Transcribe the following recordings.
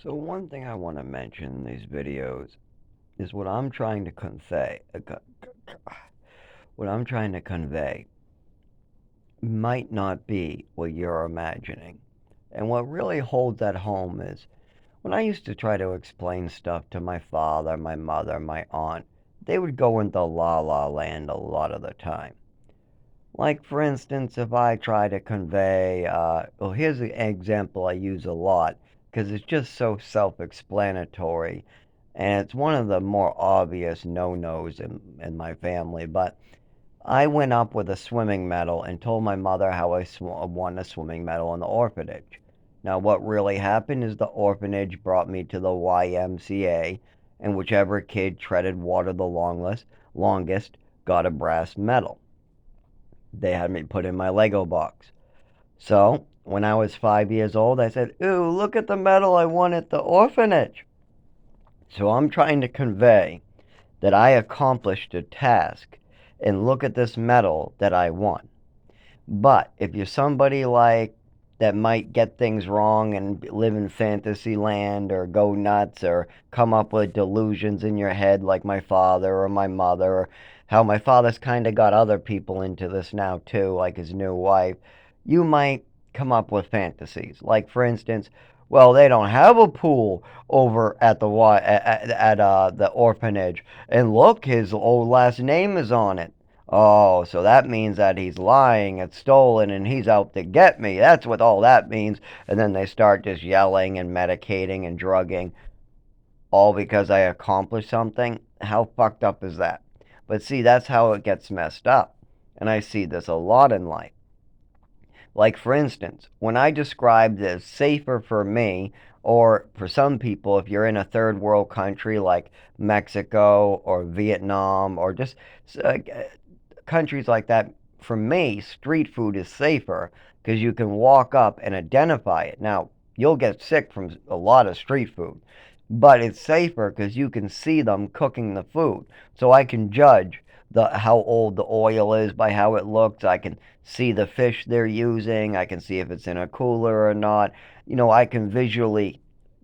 So one thing I want to mention in these videos is what I'm trying to convey. What I'm trying to convey might not be what you're imagining. And what really holds that home is when I used to try to explain stuff to my father, my mother, my aunt, they would go into la la land a lot of the time. Like, for instance, if I try to convey, well, here's an example I use a lot because it's just so self explanatory and it's one of the more obvious no nos in my family. But I went up with a swimming medal and told my mother how I won a swimming medal in the orphanage. Now, what really happened is the orphanage brought me to the YMCA, and whichever kid treaded water the longest got a brass medal. They had me put in my Lego box. So, when I was 5 years old, I said, "Ooh, look at the medal I won at the orphanage." So, I'm trying to convey that I accomplished a task and look at this medal that I won. But if you're somebody like that might get things wrong and live in fantasy land or go nuts or come up with delusions in your head like my father or my mother, or how my father's kind of got other people into this now too, like his new wife, you might come up with fantasies. Like, for instance, well, they don't have a pool over at the orphanage, and look, his old last name is on it. Oh, so that means that he's lying, it's stolen, and he's out to get me. That's what all that means. And then they start just yelling and medicating and drugging, all because I accomplished something. How fucked up is that? But see, that's how it gets messed up. And I see this a lot in life. Like, for instance, when I described as safer for me, or for some people, if you're in a third world country like Mexico or Vietnam or just uh, countries like that, for me, street food is safer because you can walk up and identify it. Now, you'll get sick from a lot of street food, but it's safer because you can see them cooking the food. So I can judge how old the oil is by how it looks. I can see the fish they're using. I can see if it's in a cooler or not. I can visually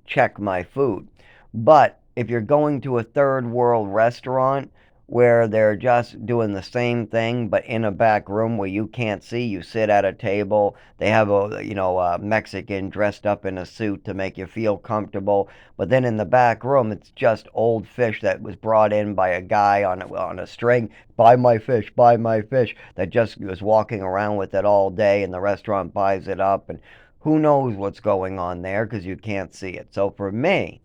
check my food. But if you're going to a third world restaurant where they're just doing the same thing but in a back room where you can't see, you sit at a table, they have a Mexican dressed up in a suit to make you feel comfortable, but then in the back room it's just old fish that was brought in by a guy on a string. Buy my fish, that just was walking around with it all day, and the restaurant buys it up, and who knows what's going on there because you can't see it. So for me,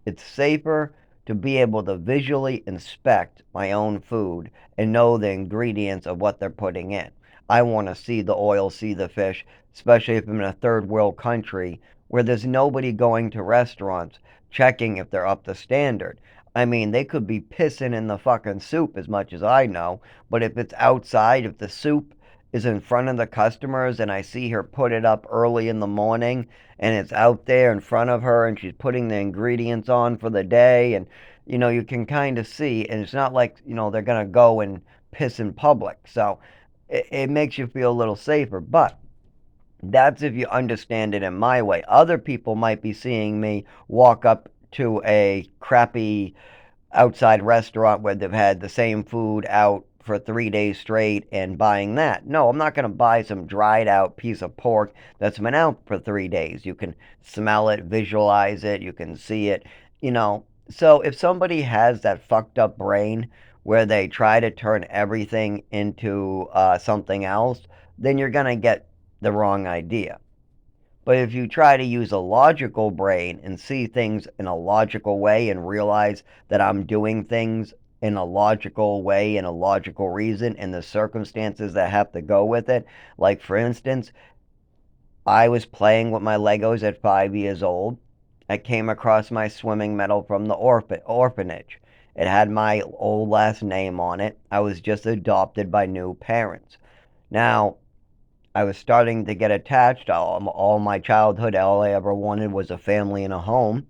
it's safer to be able to visually inspect my own food and know the ingredients of what they're putting in. I want to see the oil, see the fish, especially if I'm in a third world country where there's nobody going to restaurants checking if they're up to standard. I mean, they could be pissing in the fucking soup as much as I know, but if it's outside, if the soup is in front of the customers and I see her put it up early in the morning and it's out there in front of her and she's putting the ingredients on for the day, and you can kind of see, and it's not like they're going to go and piss in public, so it makes you feel a little safer. But that's if you understand it in my way. Other people might be seeing me walk up to a crappy outside restaurant where they've had the same food out for 3 days straight and buying that. No, I'm not going to buy some dried out piece of pork that's been out for 3 days. You can smell it, visualize it, you can see it, you know. So if somebody has that fucked up brain where they try to turn everything into something else, then you're going to get the wrong idea. But if you try to use a logical brain and see things in a logical way and realize that I'm doing things in a logical way and a logical reason and the circumstances that have to go with it, like, for instance, I was playing with my Legos at 5 years old. I came across my swimming medal from the orphanage. It had my old last name on it. I was just adopted by new parents. Now, I was starting to get attached. All my childhood, all I ever wanted was a family and a home.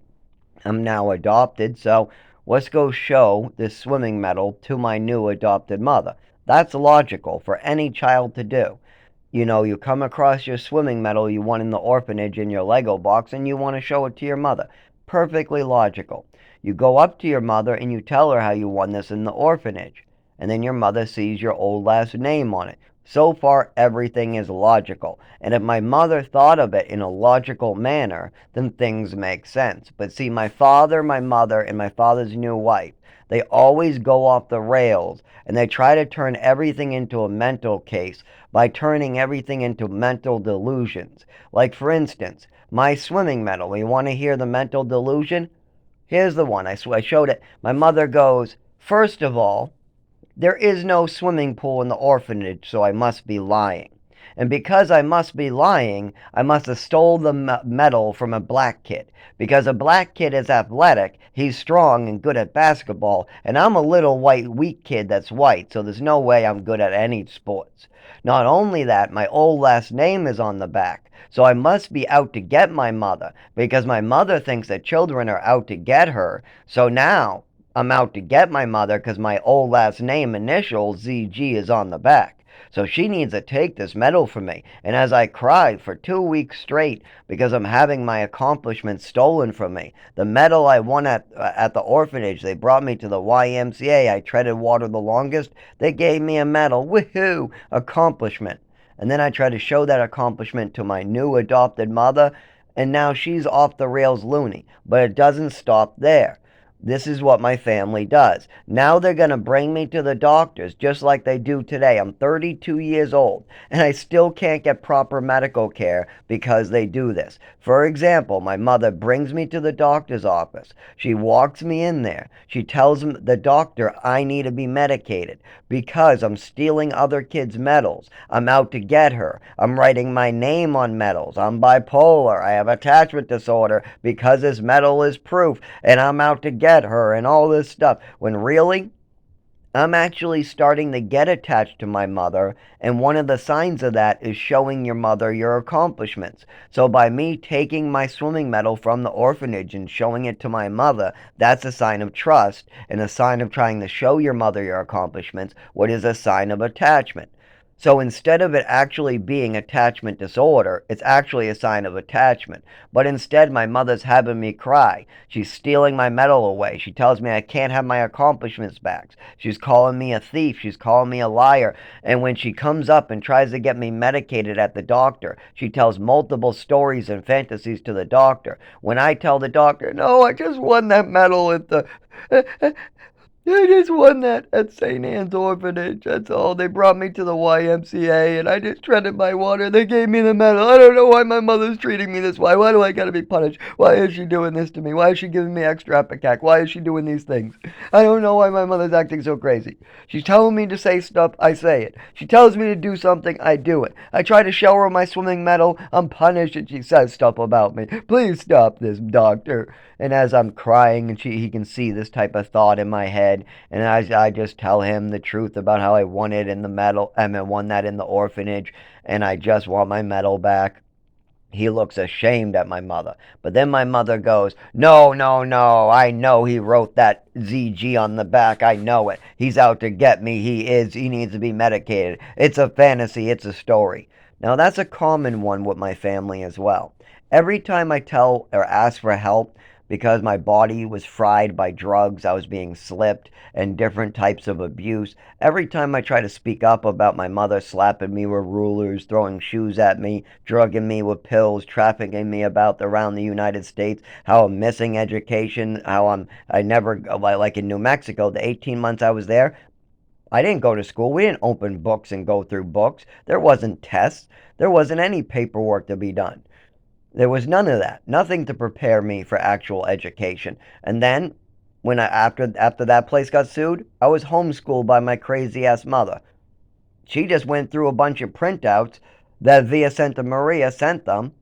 I'm now adopted, so let's go show this swimming medal to my new adopted mother. That's logical for any child to do. You come across your swimming medal you won in the orphanage in your Lego box and you want to show it to your mother. perfectly logical. You go up to your mother and you tell her how you won this in the orphanage. And then your mother sees your old last name on it. So far, everything is logical. And if my mother thought of it in a logical manner, then things make sense. But see, my father, my mother, and my father's new wife, they always go off the rails and they try to turn everything into a mental case by turning everything into mental delusions. Like, for instance, my swimming medal. You want to hear the mental delusion? Here's the one. I showed it. My mother goes, first of all, there is no swimming pool in the orphanage, so I must be lying. And because I must be lying, I must have stole the medal from a black kid. Because a black kid is athletic, he's strong and good at basketball, and I'm a little white, weak kid that's white, so there's no way I'm good at any sports. Not only that, my old last name is on the back, so I must be out to get my mother, because my mother thinks that children are out to get her. So now I'm out to get my mother because my old last name initial, ZG, is on the back. So she needs to take this medal from me. And as I cried for 2 weeks straight because I'm having my accomplishments stolen from me, the medal I won at the orphanage, they brought me to the YMCA. I treaded water the longest. They gave me a medal. Woohoo! Accomplishment. And then I tried to show that accomplishment to my new adopted mother, and now she's off the rails loony. But it doesn't stop there. This is what my family does. Now they're going to bring me to the doctors just like they do today. I'm 32 years old and I still can't get proper medical care because they do this. For example, my mother brings me to the doctor's office. She walks me in there. She tells the doctor I need to be medicated because I'm stealing other kids' medals. I'm out to get her. I'm writing my name on medals. I'm bipolar. I have attachment disorder because this medal is proof, and I'm out to get her and all this stuff. When really, I'm actually starting to get attached to my mother, and one of the signs of that is showing your mother your accomplishments. So by me taking my swimming medal from the orphanage and showing it to my mother, that's a sign of trust and a sign of trying to show your mother your accomplishments, what is a sign of attachment. So instead of it actually being attachment disorder, it's actually a sign of attachment. But instead, my mother's having me cry. She's stealing my medal away. She tells me I can't have my accomplishments back. She's calling me a thief. She's calling me a liar. And when she comes up and tries to get me medicated at the doctor, she tells multiple stories and fantasies to the doctor. When I tell the doctor, no, I just won that medal at the I just won that at St. Anne's Orphanage. That's all. They brought me to the YMCA and I just treaded my water. They gave me the medal. I don't know why my mother's treating me this way. Why do I gotta be punished? Why is she doing this to me? Why is she giving me extra epicac? Why is she doing these things? I don't know why my mother's acting so crazy. She's telling me to say stuff, I say it. She tells me to do something, I do it. I try to show her my swimming medal, I'm punished, and she says stuff about me. Please stop this, doctor. And as I'm crying, and he can see this type of thought in my head, and I just tell him the truth about how I won it in the medal, I mean, won that in the orphanage, and I just want my medal back. He looks ashamed at my mother. But then my mother goes, no, no, no, I know he wrote that ZG on the back. I know it. He's out to get me. He needs to be medicated. It's a fantasy. It's a story. Now, that's a common one with my family as well. Every time I tell or ask for help, because my body was fried by drugs, I was being slipped, and different types of abuse. Every time I try to speak up about my mother slapping me with rulers, throwing shoes at me, drugging me with pills, trafficking me about around the United States, how I'm missing education, I never, like in New Mexico, the 18 months I was there, I didn't go to school. We didn't open books and go through books. There wasn't tests. There wasn't any paperwork to be done. There was none of that. Nothing to prepare me for actual education. And then, after that place got sued, I was homeschooled by my crazy ass mother. She just went through a bunch of printouts that Via Santa Maria sent them.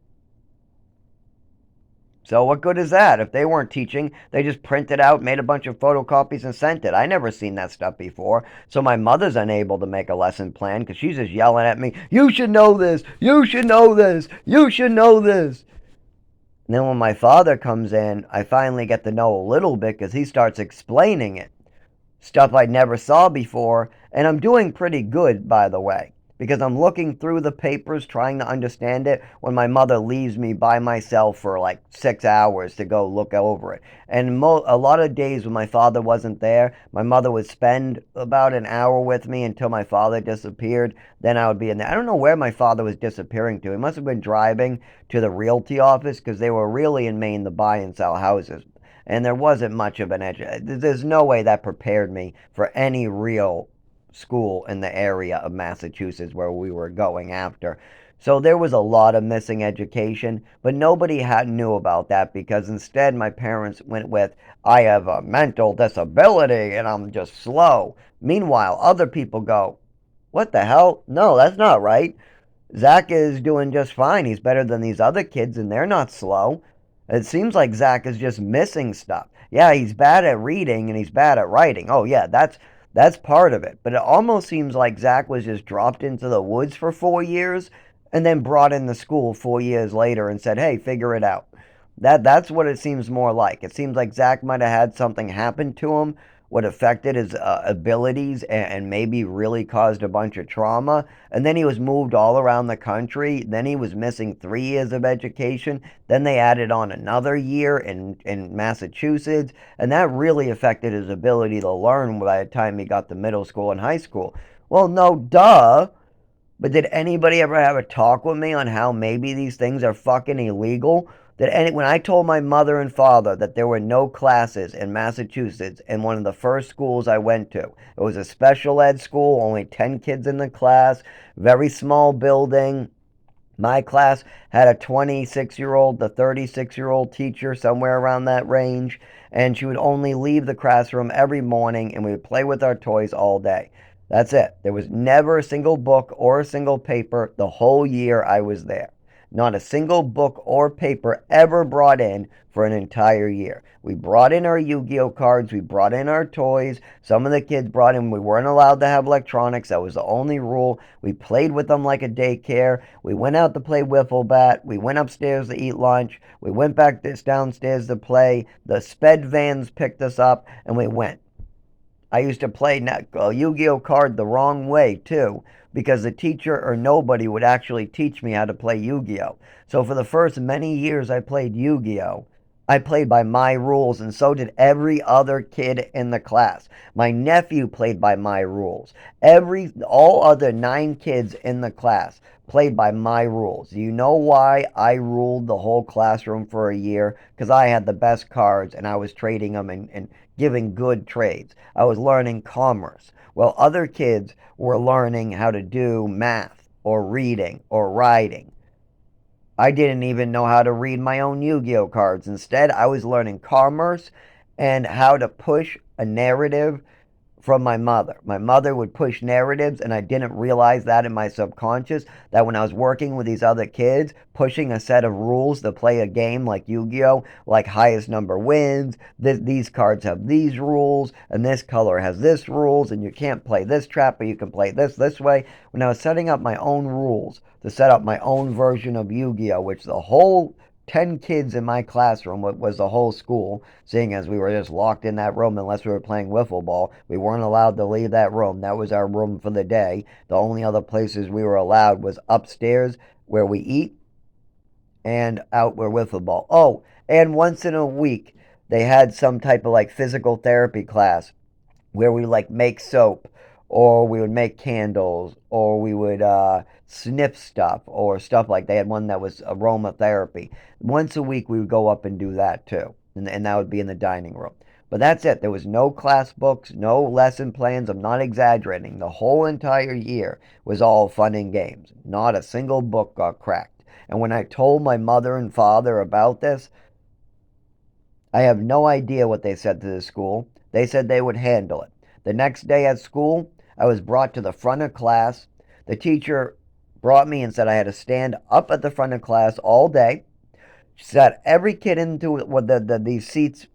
So what good is that? If they weren't teaching, they just printed out, made a bunch of photocopies, and sent it. I never seen that stuff before. So my mother's unable to make a lesson plan because she's just yelling at me, you should know this, you should know this, you should know this. And then when my father comes in, I finally get to know a little bit because he starts explaining it. Stuff I never saw before, and I'm doing pretty good, by the way. because I'm looking through the papers trying to understand it when my mother leaves me by myself for like 6 hours to go look over it. And a lot of days when my father wasn't there, my mother would spend about an hour with me until my father disappeared. Then I would be in there. I don't know where my father was disappearing to. He must have been driving to the realty office because they were really in Maine to buy and sell houses. And there wasn't much of an edge. There's no way that prepared me for any real school in the area of Massachusetts where we were going after. So there was a lot of missing education, but nobody knew about that because instead my parents went with, I have a mental disability and I'm just slow. Meanwhile, other people go, what the hell? No, that's not right. Zach is doing just fine. He's better than these other kids and they're not slow. It seems like Zach is just missing stuff. Yeah, he's bad at reading and he's bad at writing. Oh yeah, that's part of it. But it almost seems like Zach was just dropped into the woods for 4 years and then brought in the school 4 years later and said, "Hey, figure it out." That's what it seems more like. It seems like Zach might have had something happen to him, what affected his abilities and maybe really caused a bunch of trauma. And then he was moved all around the country. Then he was missing 3 years of education. Then they added on another year in Massachusetts. And that really affected his ability to learn by the time he got to middle school and high school. Well, no, duh. But did anybody ever have a talk with me on how maybe these things are fucking illegal? When I told my mother and father that there were no classes in Massachusetts in one of the first schools I went to, it was a special ed school, only 10 kids in the class, very small building. My class had a 26-year-old to 36-year-old teacher, somewhere around that range, and she would only leave the classroom every morning and we would play with our toys all day. That's it. There was never a single book or a single paper the whole year I was there. Not a single book or paper ever brought in for an entire year. We brought in our Yu-Gi-Oh cards, we brought in our toys. Some of the kids brought in, we weren't allowed to have electronics. That was the only rule. We played with them like a daycare. We went out to play wiffle bat. We went upstairs to eat lunch. We went back downstairs to play. The sped vans picked us up and we went. I used to play a Yu-Gi-Oh card the wrong way too, because the teacher or nobody would actually teach me how to play Yu-Gi-Oh. So for the first many years I played Yu-Gi-Oh, I played by my rules, and so did every other kid in the class. My nephew played by my rules. All other 9 kids in the class played by my rules. You know why I ruled the whole classroom for a year? Because I had the best cards and I was trading them and giving good trades. I was learning commerce. Well, other kids were learning how to do math or reading or writing. I didn't even know how to read my own Yu-Gi-Oh cards. Instead, I was learning commerce and how to push a narrative from my mother. My mother would push narratives, and I didn't realize that in my subconscious, that when I was working with these other kids, pushing a set of rules to play a game like Yu-Gi-Oh, like highest number wins, these cards have these rules, and this color has this rules, and you can't play this trap, but you can play this way. When I was setting up my own rules to set up my own version of Yu-Gi-Oh, which the whole 10 kids in my classroom was the whole school, seeing as we were just locked in that room unless we were playing wiffle ball. We weren't allowed to leave that room. That was our room for the day. The only other places we were allowed was upstairs where we eat and out where wiffle ball. Oh, and once in a week they had some type of like physical therapy class where we like make soap or we would make candles or we would sniff stuff or stuff like they had one that was aromatherapy. Once a week we would go up and do that too. And that would be in the dining room. But that's it. There was no class books, no lesson plans. I'm not exaggerating. The whole entire year was all fun and games. Not a single book got cracked. And when I told my mother and father about this, I have no idea what they said to the school. They said they would handle it. The next day at school, I was brought to the front of class. The teacher brought me and said I had to stand up at the front of class all day. She sat every kid into these seats,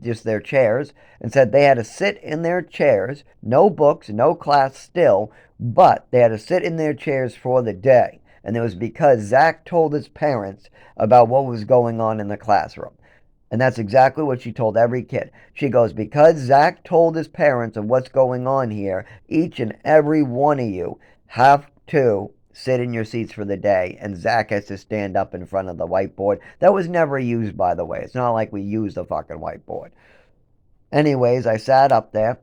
just their chairs, and said they had to sit in their chairs, no books, no class still, but they had to sit in their chairs for the day. And it was because Zach told his parents about what was going on in the classroom. And that's exactly what she told every kid. She goes, because Zach told his parents of what's going on here, each and every one of you have 2, sit in your seats for the day, and Zach has to stand up in front of the whiteboard. That was never used, by the way. It's not like we used the fucking whiteboard. Anyways, I sat up there.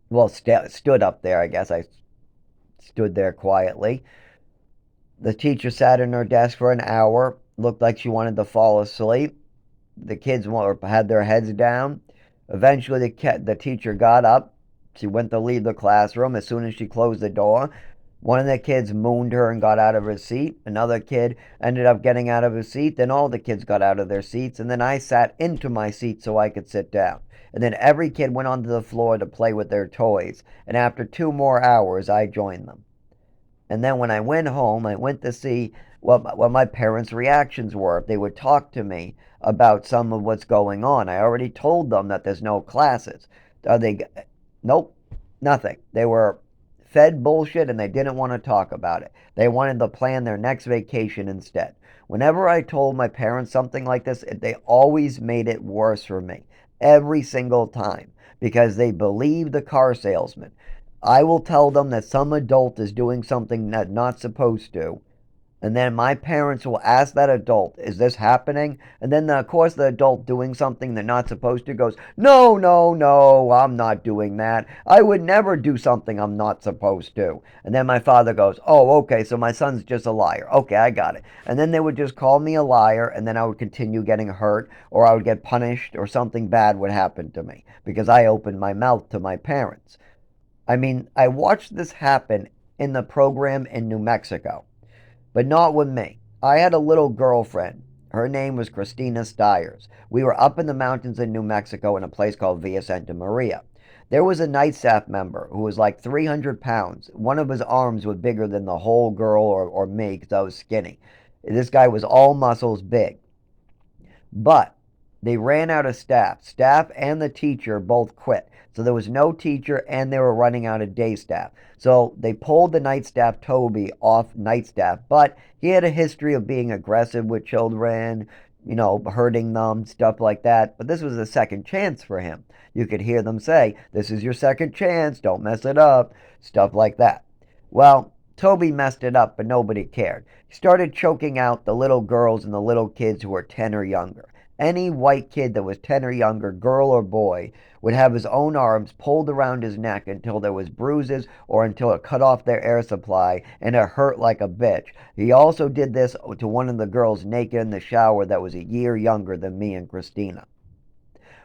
Well, stood up there, I guess. I stood there quietly. The teacher sat in her desk for an hour. Looked like she wanted to fall asleep. The kids had their heads down. Eventually, the teacher got up. She went to leave the classroom. As soon as she closed the door, one of the kids mooned her and got out of her seat. Another kid ended up getting out of his seat. Then all the kids got out of their seats. And then I sat into my seat so I could sit down. And then every kid went onto the floor to play with their toys. And after 2 more hours, I joined them. And then when I went home, I went to see what my parents' reactions were. If they would talk to me about some of what's going on. I already told them that there's no classes. Are they? Nope, nothing. They were fed bullshit and they didn't want to talk about it. They wanted to plan their next vacation instead. Whenever I told my parents something like this, they always made it worse for me. Every single time. Because they believed the car salesman. I will tell them that some adult is doing something that not supposed to, and then my parents will ask that adult, is this happening? And then, of course, the adult doing something they're not supposed to goes, no, no, no, I'm not doing that. I would never do something I'm not supposed to. And then my father goes, oh, okay, so my son's just a liar. Okay, I got it. And then they would just call me a liar, and then I would continue getting hurt, or I would get punished, or something bad would happen to me because I opened my mouth to my parents. I mean, I watched this happen in the program in New Mexico, but not with me. I had a little girlfriend. Her name was Christina Stiers. We were up in the mountains in New Mexico in a place called Villa Santa Maria. There was a night staff member who was like 300 pounds. One of his arms was bigger than the whole girl or me because I was skinny. This guy was all muscles, big. But they ran out of staff. Staff and the teacher both quit. So there was no teacher and they were running out of day staff. So they pulled the night staff, Toby, off night staff. But he had a history of being aggressive with children, hurting them, stuff like that. But this was a second chance for him. You could hear them say, this is your second chance, don't mess it up, stuff like that. Well, Toby messed it up, but nobody cared. He started choking out the little girls and the little kids who were 10 or younger. Any white kid that was 10 or younger, girl or boy, would have his own arms pulled around his neck until there was bruises or until it cut off their air supply and it hurt like a bitch. He also did this to one of the girls naked in the shower that was a year younger than me and Christina.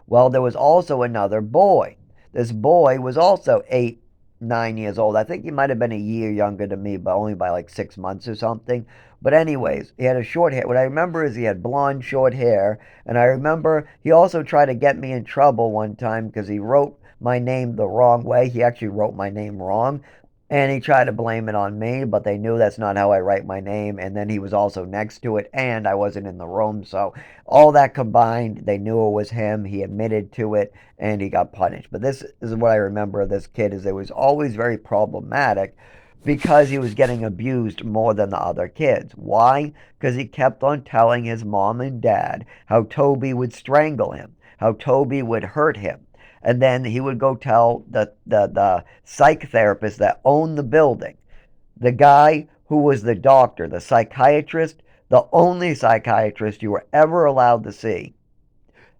Well, there was also another boy. This boy was also 8, 9 years old. I think he might have been a year younger than me, but only by like 6 months or something. But anyways, he had a short hair. What I remember is he had blonde short hair. And I remember he also tried to get me in trouble one time because he wrote my name the wrong way. He actually wrote my name wrong. And he tried to blame it on me, but they knew that's not how I write my name. And then he was also next to it, and I wasn't in the room. So all that combined, they knew it was him. He admitted to it, and he got punished. But this is what I remember of this kid: is it was always very problematic because he was getting abused more than the other kids. Why? Because he kept on telling his mom and dad how Toby would strangle him, how Toby would hurt him. And then he would go tell the psych therapist that owned the building, the guy who was the doctor, the psychiatrist, the only psychiatrist you were ever allowed to see,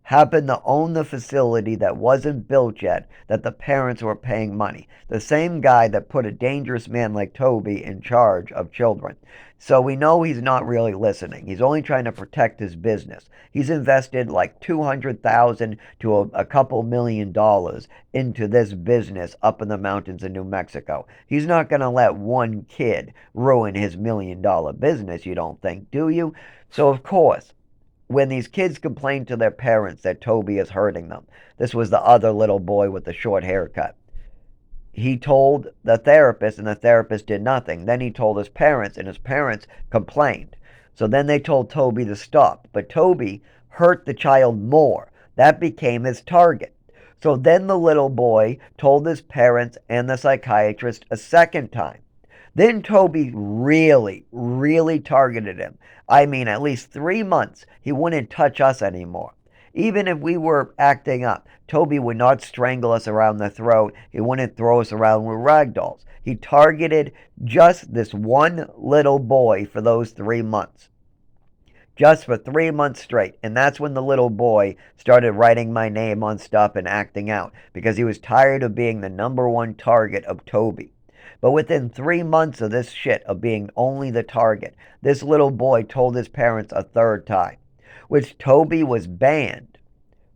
happened to own the facility that wasn't built yet, that the parents were paying money. The same guy that put a dangerous man like Toby in charge of children. So we know he's not really listening. He's only trying to protect his business. He's invested like 200,000 to a couple $1 million into this business up in the mountains in New Mexico. He's not going to let one kid ruin his $1 million business, you don't think, do you? So of course, when these kids complain to their parents that Toby is hurting them, this was the other little boy with the short haircut. He told the therapist, and the therapist did nothing. Then he told his parents, and his parents complained. So then they told Toby to stop. But Toby hurt the child more. That became his target. So then the little boy told his parents and the psychiatrist a second time. Then Toby really, really targeted him. I mean, at least 3 months, he wouldn't touch us anymore. Even if we were acting up, Toby would not strangle us around the throat. He wouldn't throw us around with rag dolls. He targeted just this one little boy for those 3 months. Just for 3 months straight. And that's when the little boy started writing my name on stuff and acting out because he was tired of being the number one target of Toby. But within 3 months of this shit, of being only the target, this little boy told his parents a third time, which Toby was banned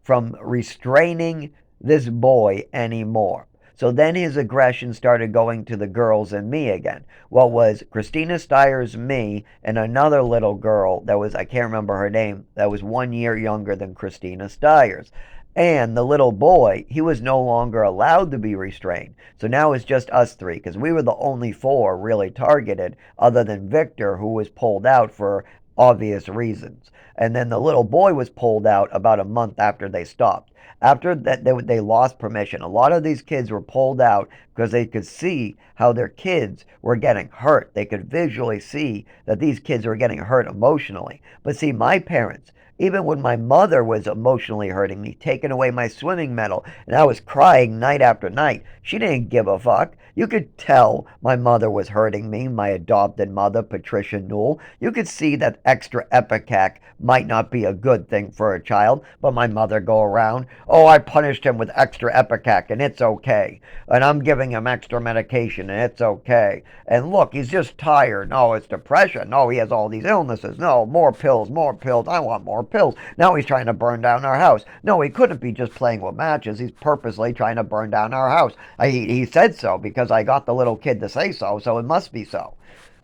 from restraining this boy anymore. So then his aggression started going to the girls and me again. What was Christina Steyer's me and another little girl that was, I can't remember her name, that was 1 year younger than Christina Steyer's. And the little boy, he was no longer allowed to be restrained. So now it's just us three, because we were the only four really targeted, other than Victor, who was pulled out for obvious reasons. And then the little boy was pulled out about a month after they stopped. After that, they lost permission. A lot of these kids were pulled out because they could see how their kids were getting hurt. They could visually see that these kids were getting hurt emotionally. But see, my parents, even when my mother was emotionally hurting me, taking away my swimming medal, and I was crying night after night, she didn't give a fuck. You could tell my mother was hurting me, my adopted mother, Patricia Newell. You could see that extra Epicac might not be a good thing for a child, but my mother go around, oh, I punished him with extra Epicac, and it's okay. And I'm giving him extra medication, and it's okay. And look, he's just tired. No, it's depression. No, he has all these illnesses. No, more pills, more pills. I want more pills. Now he's trying to burn down our house. No, he couldn't be just playing with matches. He's purposely trying to burn down our house. He said so because I got the little kid to say so, so it must be so.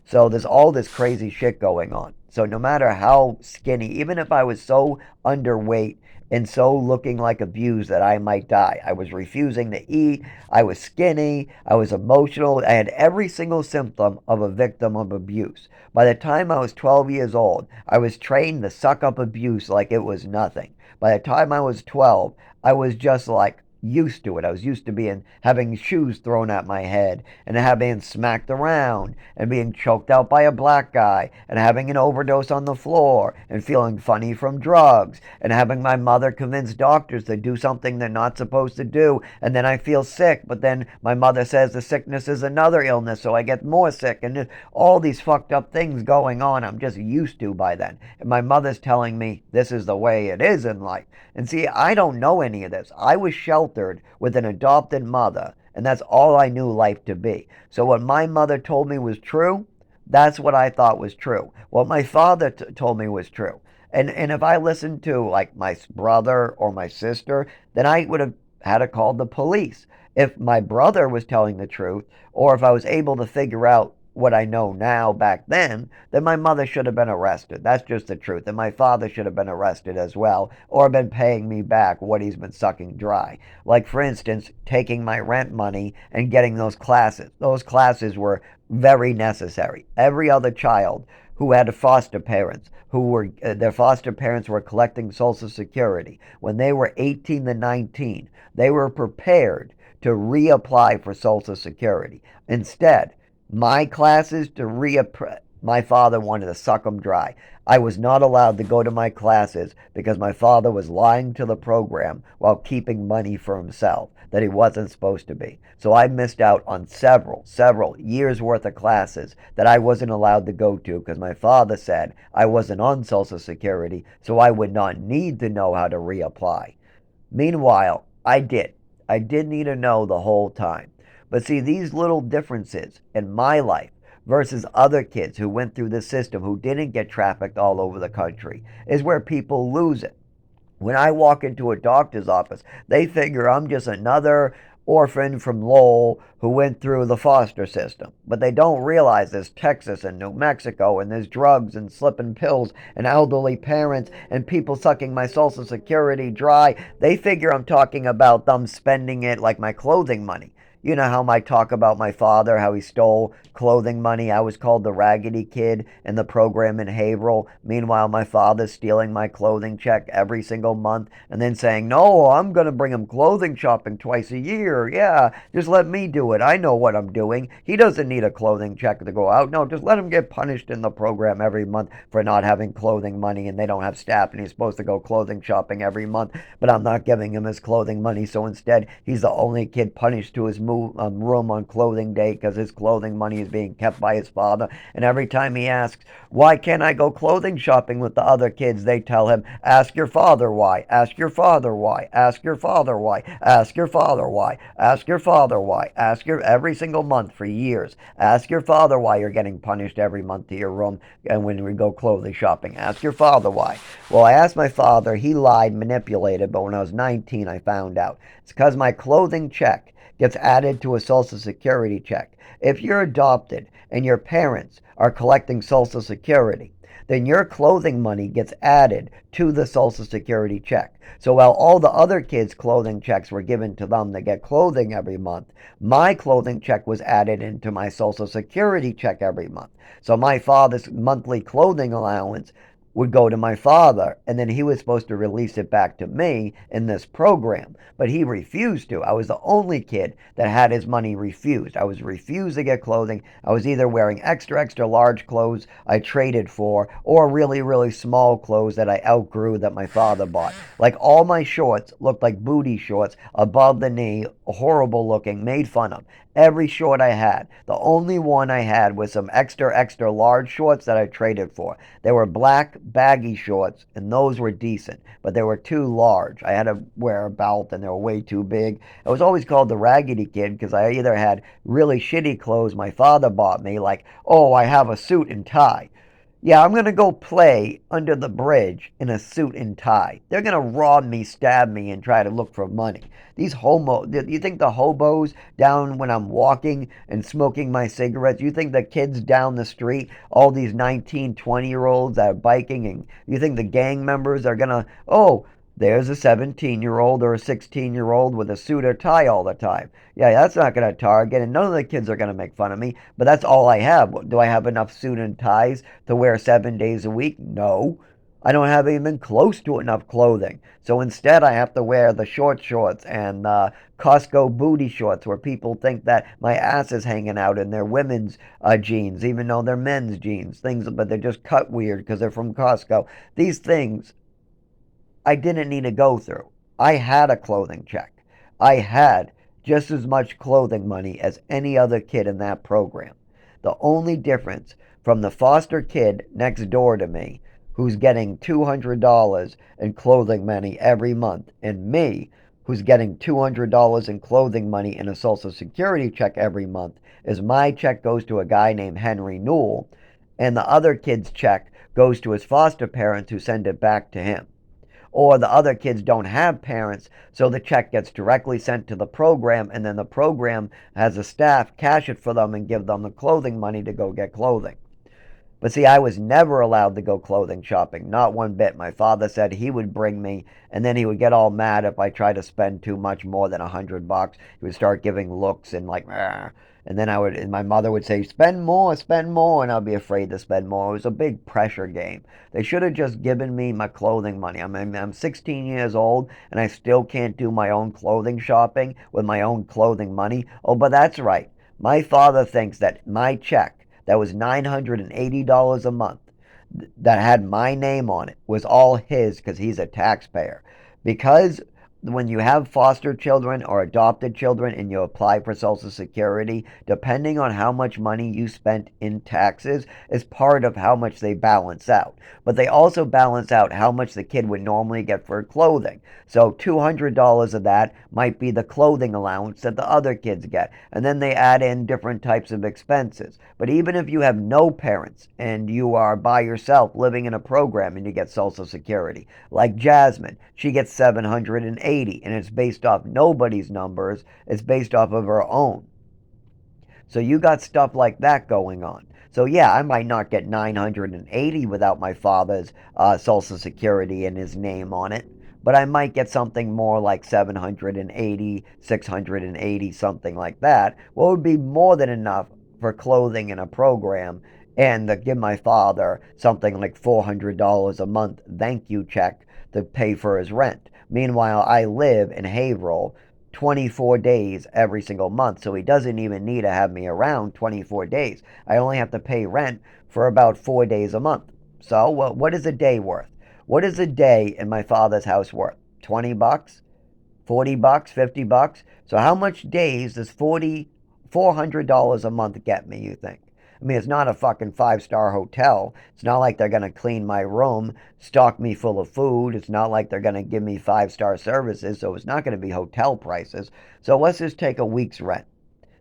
So there's all this crazy shit going on. So no matter how skinny, even if I was so underweight and so looking like abused that I might die, I was refusing to eat, I was skinny, I was emotional, I had every single symptom of a victim of abuse. By the time I was 12 years old, I was trained to suck up abuse like it was nothing. By the time I was 12, I was just like used to it. I was used to having shoes thrown at my head and having smacked around and being choked out by a black guy and having an overdose on the floor and feeling funny from drugs and having my mother convince doctors to do something they're not supposed to do, and then I feel sick, but then my mother says the sickness is another illness, so I get more sick, and all these fucked up things going on I'm just used to by then. And my mother's telling me this is the way it is in life. And see, I don't know any of this. I was sheltered with an adopted mother, and that's all I knew life to be. So what my mother told me was true, that's what I thought was true. What my father told me was true. And if I listened to like my brother or my sister, then I would have had to call the police. If my brother was telling the truth, or if I was able to figure out what I know now back then my mother should have been arrested. That's just the truth. And my father should have been arrested as well, or been paying me back what he's been sucking dry. Like, for instance, taking my rent money and getting those classes. Those classes were very necessary. Every other child who had foster parents, who were their foster parents were collecting Social Security, when they were 18 to 19, they were prepared to reapply for Social Security. Instead, my classes my father wanted to suck them dry. I was not allowed to go to my classes because my father was lying to the program while keeping money for himself that he wasn't supposed to be. So I missed out on several years worth of classes that I wasn't allowed to go to because my father said I wasn't on Social Security, so I would not need to know how to reapply. Meanwhile, I did. I did need to know the whole time. But see, these little differences in my life versus other kids who went through the system who didn't get trafficked all over the country is where people lose it. When I walk into a doctor's office, they figure I'm just another orphan from Lowell who went through the foster system. But they don't realize there's Texas and New Mexico, and there's drugs and slipping pills and elderly parents and people sucking my Social Security dry. They figure I'm talking about them spending it like my clothing money. You know how I talk about my father, how he stole clothing money. I was called the raggedy kid in the program in Haverhill. Meanwhile, my father's stealing my clothing check every single month and then saying, no, I'm going to bring him clothing shopping twice a year. Yeah, just let me do it. I know what I'm doing. He doesn't need a clothing check to go out. No, just let him get punished in the program every month for not having clothing money, and they don't have staff and he's supposed to go clothing shopping every month, but I'm not giving him his clothing money. So instead, he's the only kid punished to his room on clothing day because his clothing money is being kept by his father. And every time he asks, why can't I go clothing shopping with the other kids? They tell him, ask your father why, ask your father why, ask your father why, ask your father why, ask your father why, ask your every single month for years. Ask your father why you're getting punished every month to your room and when we go clothing shopping. Ask your father why. Well, I asked my father, he lied, manipulated, but when I was 19, I found out. It's because my clothing check gets added to a Social Security check. If you're adopted and your parents are collecting Social Security, then your clothing money gets added to the Social Security check. So while all the other kids' clothing checks were given to them to get clothing every month, my clothing check was added into my Social Security check every month. So my father's monthly clothing allowance would go to my father, and then he was supposed to release it back to me in this program, but he refused to. I was the only kid that had his money refused. I was refused to get clothing. I was either wearing extra, extra large clothes I traded for, or really, really small clothes that I outgrew that my father bought. Like all my shorts looked like booty shorts, above the knee, horrible looking, made fun of. Every short I had. The only one I had was some extra, extra large shorts that I traded for. They were black baggy shorts, and those were decent, but they were too large. I had to wear a belt, and they were way too big. I was always called the raggedy kid because I either had really shitty clothes my father bought me, like, oh, I have a suit and tie. Yeah, I'm gonna go play under the bridge in a suit and tie. They're gonna rob me, stab me, and try to look for money. These homo, you think the hobos down when I'm walking and smoking my cigarettes, you think the kids down the street, all these 19, 20-year-olds that are biking, and you think the gang members are gonna, oh, there's a 17-year-old or a 16-year-old with a suit or tie all the time. Yeah, that's not going to target, and none of the kids are going to make fun of me, but that's all I have. Do I have enough suit and ties to wear 7 days a week? No. I don't have even close to enough clothing. So instead, I have to wear the short shorts and Costco booty shorts where people think that my ass is hanging out in their women's jeans, even though they're men's jeans. Things, but they're just cut weird because they're from Costco. These things I didn't need to go through. I had a clothing check. I had just as much clothing money as any other kid in that program. The only difference from the foster kid next door to me, who's getting $200 in clothing money every month, and me, who's getting $200 in clothing money in a Social Security check every month, is my check goes to a guy named Henry Newell, and the other kid's check goes to his foster parents who send it back to him, or the other kids don't have parents, so the check gets directly sent to the program, and then the program has a staff cash it for them and give them the clothing money to go get clothing. But see, I was never allowed to go clothing shopping, not one bit. My father said he would bring me, and then he would get all mad if I tried to spend too much more than $100. He would start giving looks and like, "Argh." And then and my mother would say, spend more, and I'd be afraid to spend more. It was a big pressure game. They should have just given me my clothing money. I'm 16 years old, and I still can't do my own clothing shopping with my own clothing money. Oh, but that's right. My father thinks that my check that was $980 a month that had my name on it was all his because he's a taxpayer. Because when you have foster children or adopted children and you apply for Social Security, depending on how much money you spent in taxes is part of how much they balance out. But they also balance out how much the kid would normally get for clothing. So $200 of that might be the clothing allowance that the other kids get. And then they add in different types of expenses. But even if you have no parents and you are by yourself living in a program and you get Social Security, like Jasmine, she gets 780, and it's based off nobody's numbers, it's based off of her own. So you got stuff like that going on. So yeah, I might not get 980 without my father's Social Security and his name on it, but I might get something more like 780, 680, something like that. What would be more than enough for clothing in a program and to give my father something like $400 a month thank you check to pay for his rent. Meanwhile, I live in Haverhill 24 days every single month, so he doesn't even need to have me around 24 days. I only have to pay rent for about 4 days a month. So, what is a day worth? What is a day in my father's house worth? 20 bucks? 40 bucks? 50 bucks? So how much days does $400 a month get me, you think? I mean, it's not a fucking five-star hotel. It's not like they're going to clean my room, stock me full of food. It's not like they're going to give me five-star services, so it's not going to be hotel prices. So let's just take a week's rent.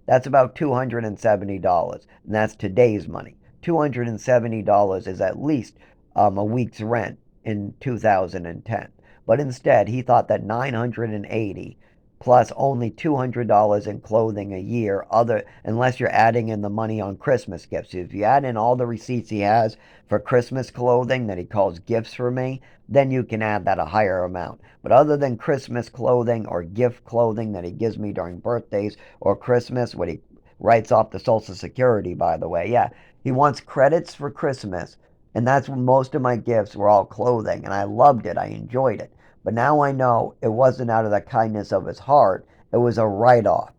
That's about $270, and that's today's money. $270 is at least a week's rent in 2010. But instead, he thought that 980 plus only $200 in clothing a year, other unless you're adding in the money on Christmas gifts. If you add in all the receipts he has for Christmas clothing that he calls gifts for me, then you can add that a higher amount. But other than Christmas clothing or gift clothing that he gives me during birthdays or Christmas, what he writes off the Social Security, by the way, yeah, he wants credits for Christmas, and that's when most of my gifts were all clothing, and I loved it. I enjoyed it. But now I know it wasn't out of the kindness of his heart. It was a write-off.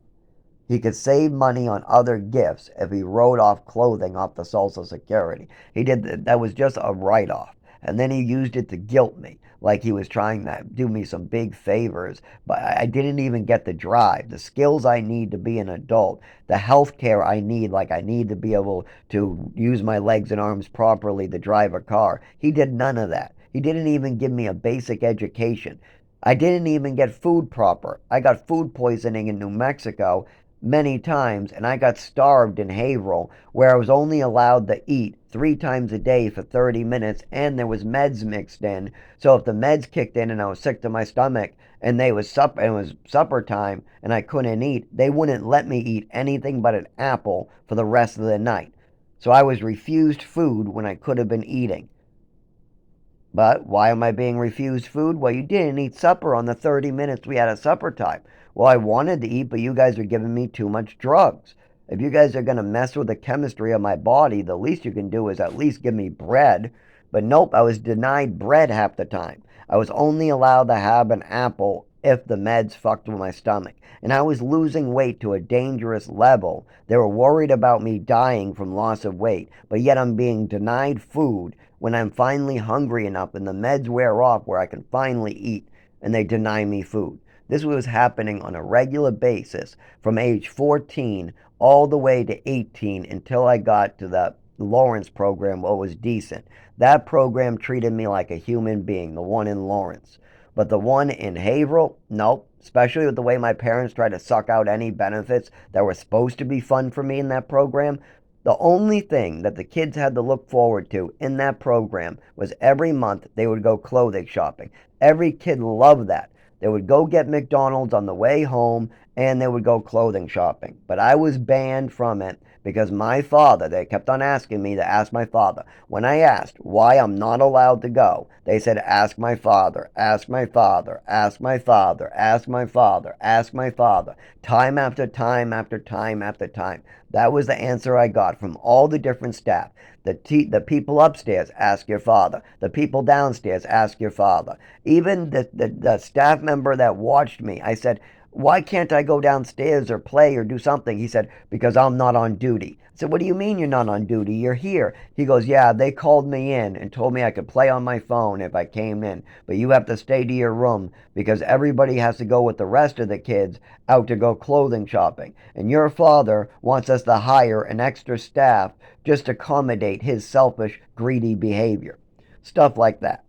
He could save money on other gifts if he wrote off clothing off the Social Security. He did that was just a write-off. And then he used it to guilt me, like he was trying to do me some big favors. But I didn't even get the drive, the skills I need to be an adult, the health care I need, like I need to be able to use my legs and arms properly to drive a car. He did none of that. He didn't even give me a basic education. I didn't even get food proper. I got food poisoning in New Mexico many times, and I got starved in Haverhill, where I was only allowed to eat 3 times a day for 30 minutes, and there was meds mixed in. So if the meds kicked in and I was sick to my stomach, and it was supper time, and I couldn't eat, they wouldn't let me eat anything but an apple for the rest of the night. So I was refused food when I could have been eating. But why am I being refused food? Well, you didn't eat supper on the 30 minutes we had at supper time. Well, I wanted to eat, but you guys are giving me too much drugs. If you guys are going to mess with the chemistry of my body, the least you can do is at least give me bread. But nope, I was denied bread half the time. I was only allowed to have an apple if the meds fucked with my stomach. And I was losing weight to a dangerous level. They were worried about me dying from loss of weight, but yet I'm being denied food when I'm finally hungry enough and the meds wear off where I can finally eat, and they deny me food. This was happening on a regular basis from age 14 all the way to 18 until I got to the Lawrence program, what was decent. That program treated me like a human being, the one in Lawrence. But the one in Haverhill, nope. Especially with the way my parents tried to suck out any benefits that were supposed to be fun for me in that program. The only thing that the kids had to look forward to in that program was every month they would go clothing shopping. Every kid loved that. They would go get McDonald's on the way home and they would go clothing shopping. But I was banned from it because my father, they kept on asking me to ask my father. When I asked why I'm not allowed to go, they said, ask my father, ask my father, ask my father, ask my father, ask my father, time after time after time after time. That was the answer I got from all the different staff. The people upstairs, ask your father. The people downstairs, ask your father. Even the staff member that watched me, I said, why can't I go downstairs or play or do something? He said, because I'm not on duty. I said, what do you mean you're not on duty? You're here. He goes, yeah, they called me in and told me I could play on my phone if I came in, but you have to stay to your room because everybody has to go with the rest of the kids out to go clothing shopping. And your father wants us to hire an extra staff just to accommodate his selfish, greedy behavior. Stuff like that.